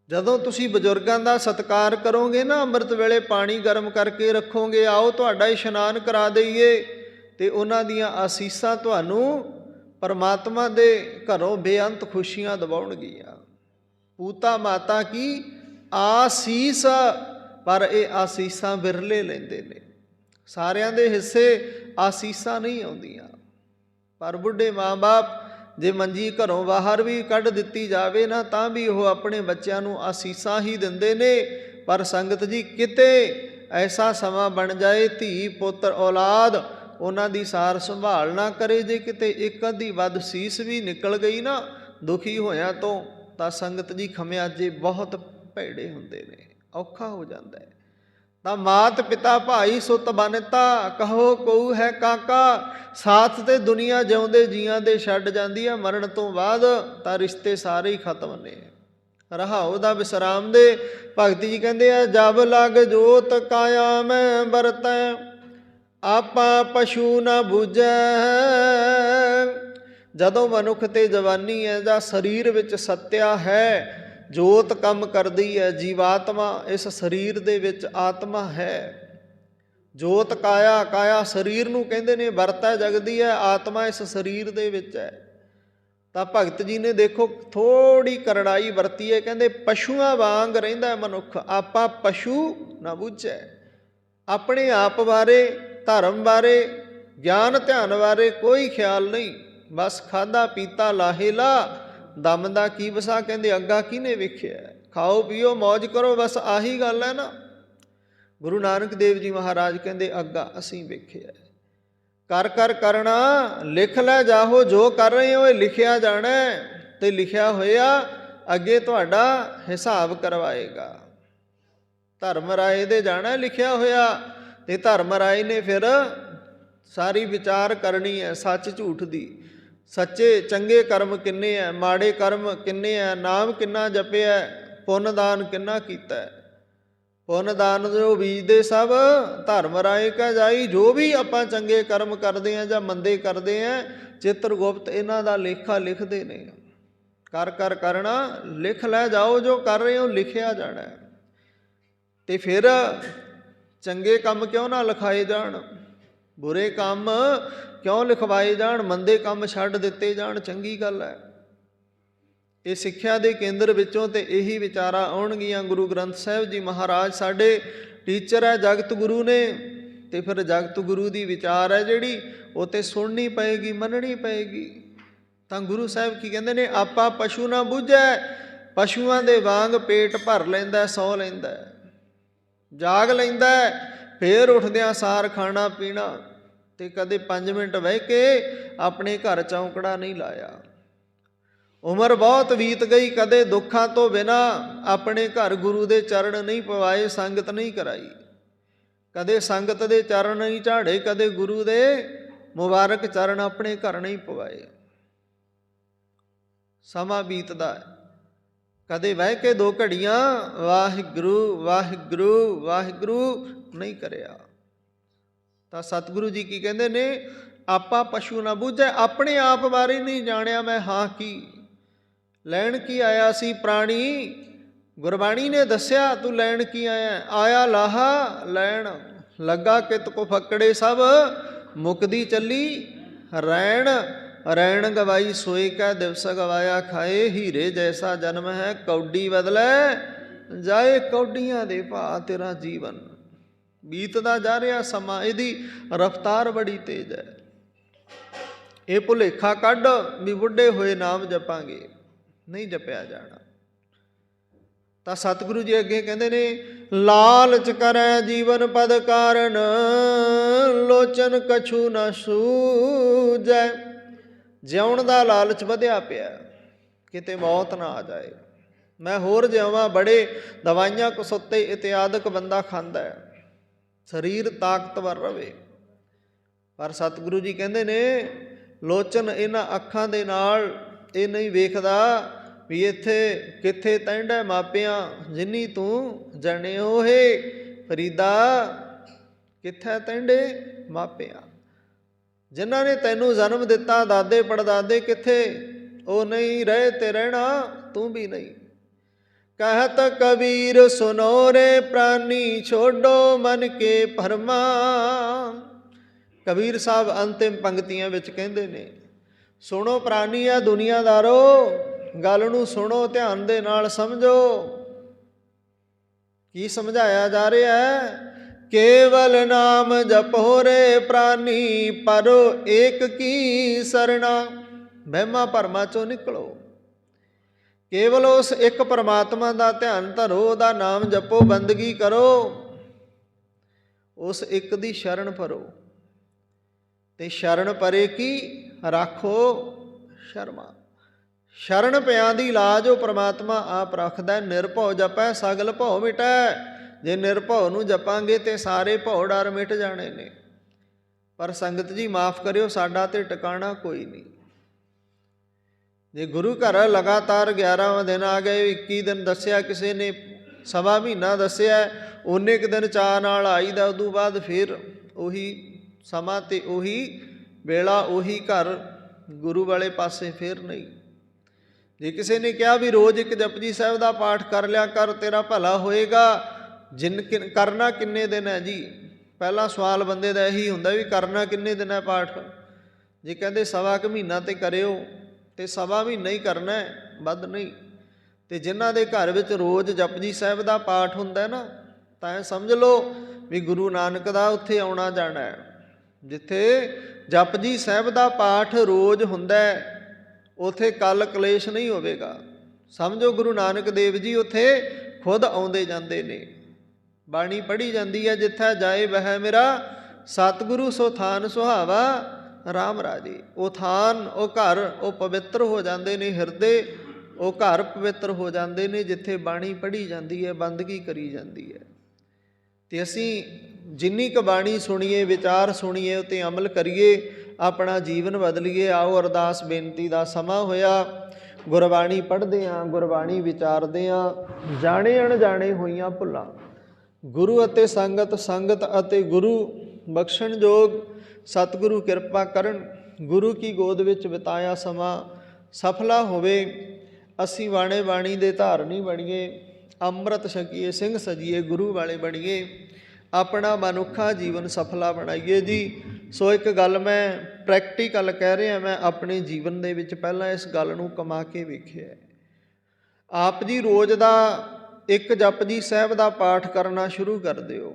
ਜਦੋਂ ਤੁਸੀਂ ਬਜ਼ੁਰਗਾਂ ਦਾ ਸਤਿਕਾਰ ਕਰੋਗੇ ਨਾ, ਅੰਮ੍ਰਿਤ ਵੇਲੇ ਪਾਣੀ ਗਰਮ ਕਰਕੇ ਰੱਖੋਗੇ, ਆਓ ਤੁਹਾਡਾ ਇਸ਼ਨਾਨ ਕਰਾ ਦਈਏ, ਅਤੇ ਉਹਨਾਂ ਦੀਆਂ ਆਸੀਸਾਂ ਤੁਹਾਨੂੰ ਪਰਮਾਤਮਾ ਦੇ ਘਰੋਂ ਬੇਅੰਤ ਖੁਸ਼ੀਆਂ ਦਿਵਾਉਣਗੀਆਂ। ਪੂਤਾ ਮਾਤਾ ਕੀ ਆਸੀਸ, ਪਰ ਇਹ ਆਸੀਸਾਂ ਬਿਰਲੇ ਲੈਂਦੇ ਨੇ, ਸਾਰਿਆਂ ਦੇ ਹਿੱਸੇ ਆਸੀਸਾਂ ਨਹੀਂ ਆਉਂਦੀਆਂ। ਪਰ ਬੁੱਢੇ ਮਾਂ ਬਾਪ ਜੇ ਮੰਜੀ ਘਰੋਂ ਬਾਹਰ ਵੀ ਕੱਢ ਦਿੱਤੀ ਜਾਵੇ ਨਾ, ਤਾਂ ਵੀ ਉਹ ਆਪਣੇ ਬੱਚਿਆਂ ਨੂੰ ਆਸੀਸਾਂ ਹੀ ਦਿੰਦੇ ਨੇ। ਪਰ ਸੰਗਤ ਜੀ, ਕਿਤੇ ਐਸਾ ਸਮਾਂ ਬਣ ਜਾਏ ਧੀ ਪੁੱਤਰ ਔਲਾਦ ਉਹਨਾਂ ਦੀ ਸਾਰ ਸੰਭਾਲ ਨਾ ਕਰੇ, ਜੇ ਕਿਤੇ ਇੱਕ ਅੱਧੀ ਵੱਧ ਸੀਸ ਵੀ ਨਿਕਲ ਗਈ ਨਾ ਦੁਖੀ ਹੋਇਆਂ ਤੋਂ, ਤਾਂ ਸੰਗਤ ਜੀ ਖਮਿਆਜੇ ਬਹੁਤ ਭੈੜੇ ਹੁੰਦੇ ਨੇ, ਔਖਾ ਹੋ ਜਾਂਦਾ ਹੈ। ਤਾਂ ਮਾਤ ਪਿਤਾ ਭਾਈ ਸੁਤ ਬਨਤਾ ਕਹੋ ਕਉ ਹੈ ਕਾਕਾ। ਸਾਥ ਤੇ ਦੁਨੀਆ ਜਿਉਂਦੇ ਜੀਆਂ ਦੇ ਛੱਡ ਜਾਂਦੀ ਹੈ, ਮਰਨ ਤੋਂ ਬਾਅਦ ਤਾਂ ਰਿਸ਼ਤੇ ਸਾਰੇ ਹੀ ਖਤਮ ਨੇ। ਰਹਾਉ ਦਾ ਵਿਸਰਾਮ ਦੇ ਭਗਤੀ ਜੀ ਕਹਿੰਦੇ ਆ, ਜਬ ਲਗ ਜੋਤ ਕਾਇਆ ਮੈਂ ਵਰਤੈ ਆਪਾ ਪਸ਼ੂ ਨਾ ਬੂਝੈ। ਜਦੋਂ ਮਨੁੱਖ ਤੇ ਜਵਾਨੀ ਹੈ ਜਾਂ ਸਰੀਰ ਵਿੱਚ ਸੱਤਿਆ ਹੈ, ਜੋਤ ਕੰਮ ਕਰਦੀ ਹੈ, ਜੀਵਾਤਮਾ ਇਸ ਸਰੀਰ ਦੇ ਵਿੱਚ ਆਤਮਾ ਹੈ। ਜੋਤ ਕਾਇਆ, ਕਾਇਆ ਸਰੀਰ ਨੂੰ ਕਹਿੰਦੇ ਨੇ, ਵਰਤੈ ਜਗਦੀ ਹੈ, ਆਤਮਾ ਇਸ ਸਰੀਰ ਦੇ ਵਿੱਚ ਹੈ। ਤਾਂ ਭਗਤ ਜੀ ਨੇ ਦੇਖੋ ਥੋੜ੍ਹੀ ਕਰੜਾਈ ਵਰਤੀ ਹੈ, ਕਹਿੰਦੇ ਪਸ਼ੂਆਂ ਵਾਂਗ ਰਹਿੰਦਾ ਮਨੁੱਖ, ਆਪਾ ਪਸ਼ੂ ਨਾ ਬੂਝੈ। ਆਪਣੇ ਆਪ ਬਾਰੇ, ਧਰਮ ਬਾਰੇ, ਗਿਆਨ ਧਿਆਨ ਬਾਰੇ ਕੋਈ ਖਿਆਲ ਨਹੀਂ, ਬਸ ਖਾਧਾ ਪੀਤਾ ਲਾਹੇ ਲਾ, ਦਮ ਦਾ ਕੀ ਵਸਾ, ਕਹਿੰਦੇ ਅੱਗਾ ਕਿਹਨੇ ਵੇਖਿਆ। ਖਾਓ ਪੀਓ ਮੌਜ ਕਰੋ, ਬਸ ਆਹੀ ਗੱਲ ਹੈ ਨਾ। ਗੁਰੂ ਨਾਨਕ ਦੇਵ ਜੀ ਮਹਾਰਾਜ ਕਹਿੰਦੇ ਅੱਗਾ ਅਸੀਂ ਵੇਖਿਆ। ਕਰ ਕਰ ਕਰਨਾ ਲਿਖ ਲੈ ਜਾਹੋ, ਜੋ ਕਰ ਰਹੇ ਹੋ ਇਹ ਲਿਖਿਆ ਜਾਣਾ, ਅਤੇ ਲਿਖਿਆ ਹੋਇਆ ਅੱਗੇ ਤੁਹਾਡਾ ਹਿਸਾਬ ਕਰਵਾਏਗਾ। ਧਰਮ ਰਾਏ ਦੇ ਜਾਣਾ ਲਿਖਿਆ ਹੋਇਆ, ਅਤੇ ਧਰਮ ਰਾਏ ਨੇ ਫਿਰ ਸਾਰੀ ਵਿਚਾਰ ਕਰਨੀ ਹੈ ਸੱਚ ਝੂਠ ਦੀ। ਸੱਚੇ ਚੰਗੇ ਕਰਮ ਕਿੰਨੇ ਹੈ, ਮਾੜੇ ਕਰਮ ਕਿੰਨੇ ਹੈ, ਨਾਮ ਕਿੰਨਾ ਜਪਿਆ, ਪੁੰਨ ਦਾਨ ਕਿੰਨਾ ਕੀਤਾ। ਪੁੰਨ ਦਾਨ ਜੋ ਬੀਜਦੇ ਸਭ ਧਰਮ ਰਾਏ ਕਾ ਜਾਈ। ਜੋ ਵੀ ਆਪਾਂ ਚੰਗੇ ਕਰਮ ਕਰਦੇ ਹਾਂ ਜਾਂ ਮੰਦੇ ਕਰਦੇ ਹਾਂ, ਚਿੱਤਰਗੁਪਤ ਇਹਨਾਂ ਦਾ ਲੇਖਾ ਲਿਖਦੇ ਨੇ। ਕਰ ਕਰ ਕਰਨਾ ਲਿਖ ਲੈ ਜਾਓ, ਜੋ ਕਰ ਰਹੇ ਹੋ ਲਿਖਿਆ ਜਾਣਾ। ਅਤੇ ਫਿਰ ਚੰਗੇ ਕੰਮ ਕਿਉਂ ਨਾ ਲਿਖਾਏ ਜਾਣ, ਬੁਰੇ ਕੰਮ ਕਿਉਂ ਲਿਖਵਾਏ ਜਾਣ, ਮੰਦੇ ਕੰਮ ਛੱਡ ਦਿੱਤੇ ਜਾਣ, ਚੰਗੀ ਗੱਲ ਹੈ। ਇਹ ਸਿੱਖਿਆ ਦੇ ਕੇਂਦਰ ਵਿੱਚੋਂ ਤੇ ਇਹੀ ਵਿਚਾਰਾਂ ਆਉਣਗੀਆਂ। ਗੁਰੂ ਗ੍ਰੰਥ ਸਾਹਿਬ ਜੀ ਮਹਾਰਾਜ ਸਾਡੇ ਟੀਚਰ ਹੈ, ਜਗਤ ਗੁਰੂ ਨੇ, ਅਤੇ ਫਿਰ ਜਗਤ ਗੁਰੂ ਦੀ ਵਿਚਾਰ ਹੈ ਜਿਹੜੀ ਉਹ ਤੇ ਸੁਣਨੀ ਪਏਗੀ, ਮੰਨਣੀ ਪਏਗੀ। ਤਾਂ ਗੁਰੂ ਸਾਹਿਬ ਕੀ ਕਹਿੰਦੇ ਨੇ, ਆਪਾ ਪਸ਼ੂ ਨਾ ਬੂਝੈ। ਪਸ਼ੂਆਂ ਦੇ ਵਾਂਗ ਪੇਟ ਭਰ ਲੈਂਦਾ, ਸੌ ਲੈਂਦਾ, ਜਾਗ ਲੈਂਦਾ, ਫੇਰ ਉੱਠਦਿਆਂ ਸਾਰ ਖਾਣਾ ਪੀਣਾ, ਅਤੇ ਕਦੇ 5 ਮਿੰਟ ਬਹਿ ਕੇ ਆਪਣੇ ਘਰ ਚੌਂਕੜਾ ਨਹੀਂ ਲਾਇਆ। ਉਮਰ ਬਹੁਤ ਬੀਤ ਗਈ, ਕਦੇ ਦੁੱਖਾਂ ਤੋਂ ਬਿਨਾਂ ਆਪਣੇ ਘਰ ਗੁਰੂ ਦੇ ਚਰਨ ਨਹੀਂ ਪਵਾਏ, ਸੰਗਤ ਨਹੀਂ ਕਰਾਈ, ਕਦੇ ਸੰਗਤ ਦੇ ਚਰਨ ਨਹੀਂ ਝਾੜੇ, ਕਦੇ ਗੁਰੂ ਦੇ ਮੁਬਾਰਕ ਚਰਨ ਆਪਣੇ ਘਰ ਨਹੀਂ ਪਵਾਏ। ਸਮਾਂ ਬੀਤਦਾ, ਕਦੇ ਬਹਿ ਕੇ 2 ਘੜੀਆਂ ਵਾਹਿਗੁਰੂ ਵਾਹਿਗੁਰੂ ਵਾਹਿਗੁਰੂ ਨਹੀਂ ਕਰਿਆ। ਤਾਂ ਸਤਿਗੁਰੂ ਜੀ ਕੀ ਕਹਿੰਦੇ ਨੇ, ਆਪਾ ਪਸ਼ੂ ਨਾ ਬੂਝੈ। ਆਪਣੇ ਆਪ ਬਾਰੇ ਨਹੀਂ ਜਾਣਿਆ ਮੈਂ ਹਾਂ ਕੀ, ਲੈਣ ਕੀ ਆਇਆ ਸੀ ਪ੍ਰਾਣੀ। ਗੁਰਬਾਣੀ ਨੇ ਦੱਸਿਆ ਤੂੰ ਲੈਣ ਕੀ ਆਇਆ, ਆਇਆ ਲਾਹਾ ਲੈਣ, ਲੱਗਾ ਕਿਤ ਕੋ ਫੱਕੜੇ ਸਭ ਮੁਕਦੀ ਚੱਲੀ ਰੈਣ। ਰੈਣ ਗਵਾਈ ਸੋਏ ਕੈ ਦਿਵਸ ਗਵਾਇਆ ਖਾਏ, ਹੀਰੇ ਜੈਸਾ ਜਨਮ ਹੈ ਕੌਡੀ ਬਦਲੈ ਜਾਏ। ਕੌਡੀਆਂ ਦੇ ਭਾਅ ਤੇਰਾ ਜੀਵਨ ਬੀਤਦਾ ਜਾ ਰਿਹਾ ਸਮਾਂ, ਇਹਦੀ ਰਫਤਾਰ ਬੜੀ ਤੇਜ਼ ਹੈ। ਇਹ ਭੁਲੇਖਾ ਕੱਢ ਵੀ ਬੁੱਢੇ ਹੋਏ ਨਾਮ ਜਪਾਂਗੇ, ਨਹੀਂ ਜਪਿਆ ਜਾਣਾ। ਤਾਂ ਸਤਿਗੁਰੂ ਜੀ ਅੱਗੇ ਕਹਿੰਦੇ ਨੇ, ਲਾਲਚ ਕਰੈ ਜੀਵਨ ਪਦ ਕਾਰਨ, ਲੋਚਨ ਕਛੂ ਨਾ ਸੂਝੈ। ਜਿਉਣ ਦਾ ਲਾਲਚ ਵਧਿਆ ਪਿਆ, ਕਿਤੇ ਮੌਤ ਨਾ ਆ ਜਾਏ, ਮੈਂ ਹੋਰ ਜਿਵਾਂ। ਬੜੇ ਦਵਾਈਆਂ ਕਸੁੱਤੇ ਇਤਿਆਦਿਕ ਬੰਦਾ ਖਾਂਦਾ ਹੈ, ਸਰੀਰ ਤਾਕਤਵਰ ਰਵੇ, ਪਰ ਸਤਿਗੁਰੂ ਜੀ ਕਹਿੰਦੇ ਨੇ ਲੋਚਨ ਇਹਨਾਂ ਅੱਖਾਂ ਦੇ ਨਾਲ ਇਹ ਨਹੀਂ ਵੇਖਦਾ ਵੀ ਇੱਥੇ ਕਿੱਥੇ ਤੈਂਡਾ ਮਾਪਿਆਂ ਜਿਨੀ ਤੂੰ ਜਣੇ ਹੋਏ ਫਰੀਦਾ, ਕਿੱਥੇ ਤੈਂਡੇ ਮਾਪਿਆਂ ਜਿਨ੍ਹਾਂ ਨੇ ਤੈਨੂੰ ਜਨਮ ਦਿੱਤਾ, ਦਾਦੇ ਪੜਦਾਦੇ ਕਿੱਥੇ, ਉਹ ਨਹੀਂ ਰਹੇ ਤੇ ਰਹਿਣਾ ਤੂੰ ਵੀ ਨਹੀਂ। कहत कबीर सुनो रे प्राणी छोड़ो मन के भरमा। कबीर साहब अंतिम पंक्तियां विच कहंदे ने सुनो प्राणी आ दुनियादारो, गल नूं सुनो ध्यान दे नाल समझो। की समझाया जा रहा है? केवल नाम जपो रे प्राणी, परो एक की सरना। वहमां भरमां चों निकलो, केवल उस एक परमात्मा का ध्यान धरो, उसदा नाम जपो, बंदगी करो, उस एक दी शरण भरो। ते शरण परे की राखो शर्मा। शरण पियां दी लाज वो परमात्मा आप रखदा। निरभौ जपै सगल भौ मिटै। जे निरभौ नूं जपांगे तो सारे भौ डर मिट जाने ने। पर संगत जी माफ़ करियो, साडा ते टिकाणा कोई नहीं। जे गुरु घर लगातार 11वां दिन आ गए, 21 दिन दसिया किसी ने, सवा महीना दसिया, उन्ने क दिन चाह नाल आईदा, उदों बाद फिर उही समा ते उही वेला, उही घर, गुरु वाले पासे फिर नहीं। जे किसी ने कहा भी रोज़ एक जपजी साहिब का पाठ कर लिया कर, तेरा भला होएगा, करना किन्ने दिन है जी? पहला सवाल बंदे का यही हुंदा भी करना किन्ने दिन है पाठ। जे कहते सवा क महीना तो करियो, तो सवा महीना ही करना है, बद नहीं। तो जिन्हां दे घर विच रोज़ जपजी साहिब का पाठ हुंदा ना, तां समझ लो भी गुरु नानक दा उत्थे आउणा जाना है। जिथे जपजी साहिब का पाठ रोज़ हुंदा है, उत्थे कल कलेश नहीं होवेगा। समझो गुरु नानक देव जी उत्थे खुद आउंदे जांदे ने। बाणी पढ़ी जाती है, जिथे जाए वह मेरा सतगुरु सो थान सुहावा राम राजे। वो थान, वो घर, वो पवित्र हो जाते हैं। हिरदे वो घर पवित्र हो जाते हैं जिथे बाणी पढ़ी जाती है, बंदगी करी जाती है। तो असी जिन्नी क बाणी सुनीए, विचार सुनीए, उत्ते अमल करिए, अपना जीवन बदलीए। आओ अरदास बेनती का समा होया। गुरबाणी पढ़दे हाँ, गुरबाणी विचारदे हाँ, जाने अणजाने होईयां भुल्लां गुरु अते संगत, संगत अते गुरु बख्शण जोग सतगुरु किरपा करन। गुरु की गोद विच बिताया समा सफला होवे। असी वाणे बाणी दे धारनी बणीए, अमृत छकीए, सिंह सजीए, गुरु वाले बणीए, अपना मनुखा जीवन सफला बनाइए जी। सो एक गल मैं प्रैक्टिकल कह रहा, मैं अपने जीवन दे विच पहलां इस गल नूं कमा के वेखिआ। आप जी रोज़ दा एक जपजी साहिब का पाठ करना शुरू कर दिओ।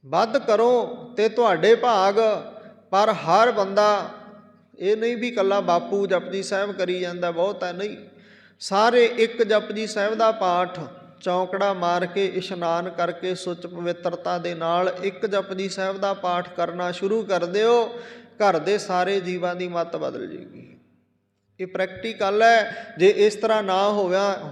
वध करो ते तुहाडे भाग। पर हर बंदा ये नहीं भी कला बापू जपजी साहिब करी जाता, बहुत है नहीं। सारे एक जपजी साहिब का पाठ चौंकड़ा मार के, इशनान करके, सुच पवित्रता दे नाल एक जपजी साहिब का पाठ करना शुरू कर दिओ। घर दे सारे जीवां दी मत बदल जाएगी। ये प्रैक्टिकल है। जे इस तरह ना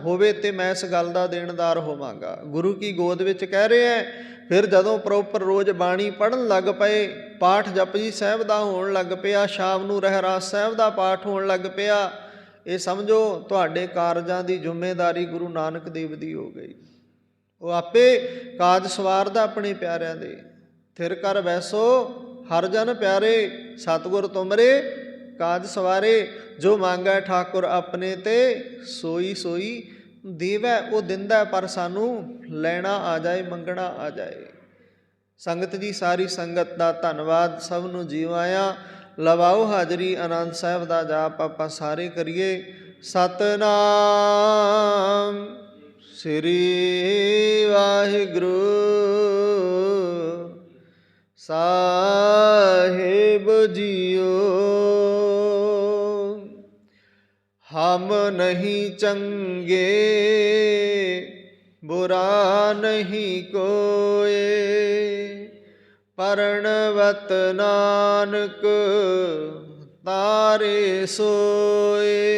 होवे तो मैं इस गल का देनदार होवांगा। गुरु की गोद विच कह रहे हैं। फिर जदों प्रॉपर रोज़ बाणी पढ़न लग पे, पाठ जपजी साहिब का होण लग पिया, शाम नूं रहरास साहिब का पाठ होण लग पिया, ये समझो तुहाडे कारजां की जिम्मेदारी गुरु नानक देव की हो गई। वो आपे काज सवारदा अपने प्यारिਆਂ दे। थिर कर बैसो हर जन प्यारे, सतगुर तुमरे काज सवारे। जो मांगा ठाकुर अपने ते, सोई सोई देवै। वो दिंदा पर सानू लैना आ जाए, मंगना आ जाए। संगत जी सारी संगत का धन्नवाद। सब नूं जीवाया। लवाओ हाजरी आनंद साहिब का जाप आपां सारे करिए। सतनाम श्री वाहिगुरू साहिब जीओ। हम नहीं चंगे, बुरा नहीं कोई, परणवत नानक तारे सोए।